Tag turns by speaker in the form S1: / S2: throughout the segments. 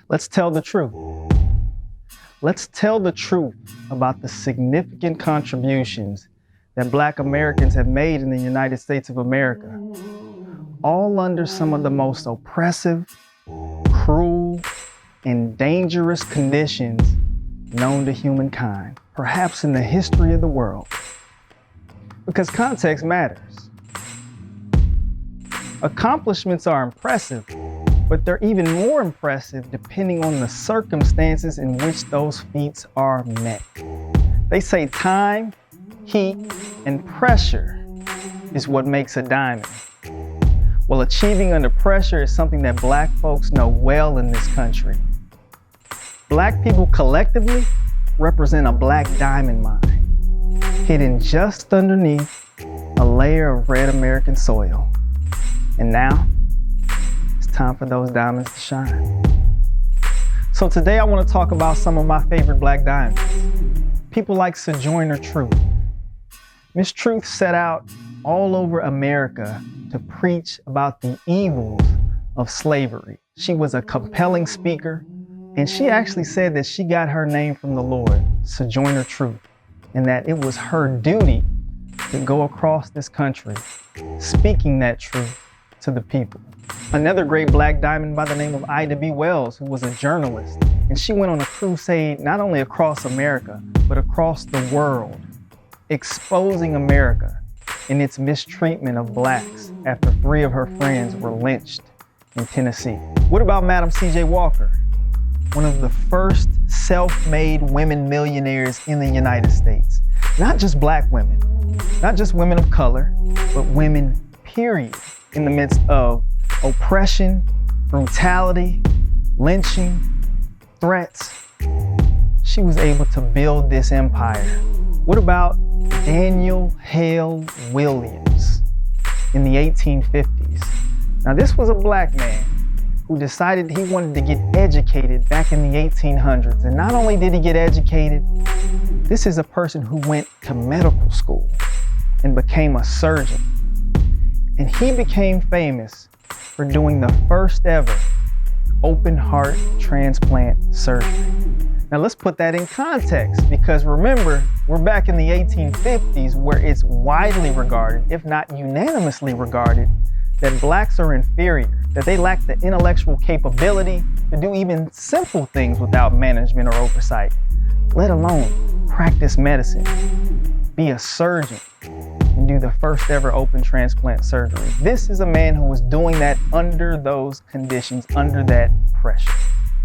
S1: Let's tell the truth. Let's tell the truth about the significant contributions that Black Americans have made in the United States of America, all under some of the most oppressive, cruel, and dangerous conditions known to humankind, perhaps in the history of the world. Because context matters. Accomplishments are impressive, but they're even more impressive depending on the circumstances in which those feats are met. They say time, heat, and pressure is what makes a diamond. Well, achieving under pressure is something that Black folks know well in this country. Black people collectively represent a Black diamond mine, hidden just underneath a layer of red American soil. And now, it's time for those diamonds to shine. So today I want to talk about some of my favorite Black diamonds. People like Sojourner Truth. Miss Truth set out all over America to preach about the evils of slavery. She was a compelling speaker, and she actually said that she got her name from the Lord, Sojourner Truth, and that it was her duty to go across this country speaking that truth to the people. Another great Black diamond by the name of Ida B. Wells, who was a journalist, and she went on a crusade not only across America, but across the world, exposing America in its mistreatment of Blacks after 3 of her friends were lynched in Tennessee. What about Madam C.J. Walker, one of the first self-made women millionaires in the United States? Not just Black women, not just women of color, but women, period, in the midst of oppression, brutality, lynching, threats. She was able to build this empire. What about Daniel Hale Williams in the 1850s? Now, this was a Black man who decided he wanted to get educated back in the 1800s. And not only did he get educated, this is a person who went to medical school and became a surgeon. And he became famous for doing the first ever open heart transplant surgery. Now let's put that in context, because remember, we're back in the 1850s where it's widely regarded, if not unanimously regarded, that Blacks are inferior, that they lack the intellectual capability to do even simple things without management or oversight, let alone practice medicine, be a surgeon, and do the first ever open transplant surgery. This is a man who was doing that under those conditions, under that pressure.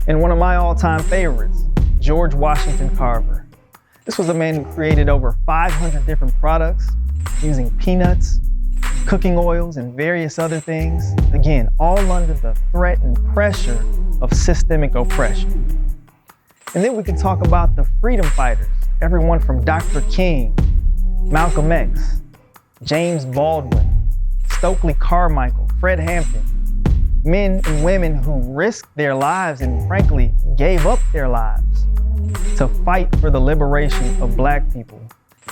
S1: And one of my all-time favorites, George Washington Carver. This was a man who created over 500 different products using peanuts, cooking oils, and various other things. Again, all under the threat and pressure of systemic oppression. And then we can talk about the freedom fighters, everyone from Dr. King, Malcolm X, James Baldwin, Stokely Carmichael, Fred Hampton, men and women who risked their lives and frankly gave up their lives to fight for the liberation of Black people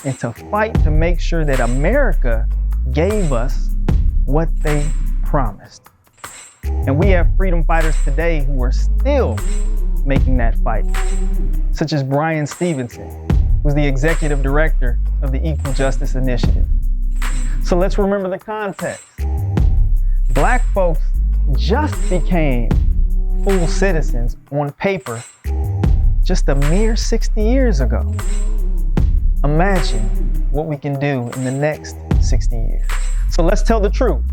S1: and to fight to make sure that America gave us what they promised. And we have freedom fighters today who are still making that fight, such as Bryan Stevenson, who's the executive director of the Equal Justice Initiative. So let's remember the context. Black folks just became full citizens on paper just a mere 60 years ago. Imagine what we can do in the next 60 years. So let's tell the truth,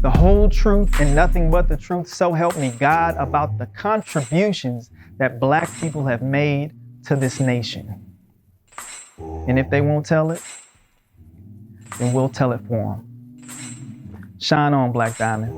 S1: the whole truth and nothing but the truth, so help me God, about the contributions that Black people have made to this nation. And if they won't tell it, then we'll tell it for them. Shine on, Black Diamond.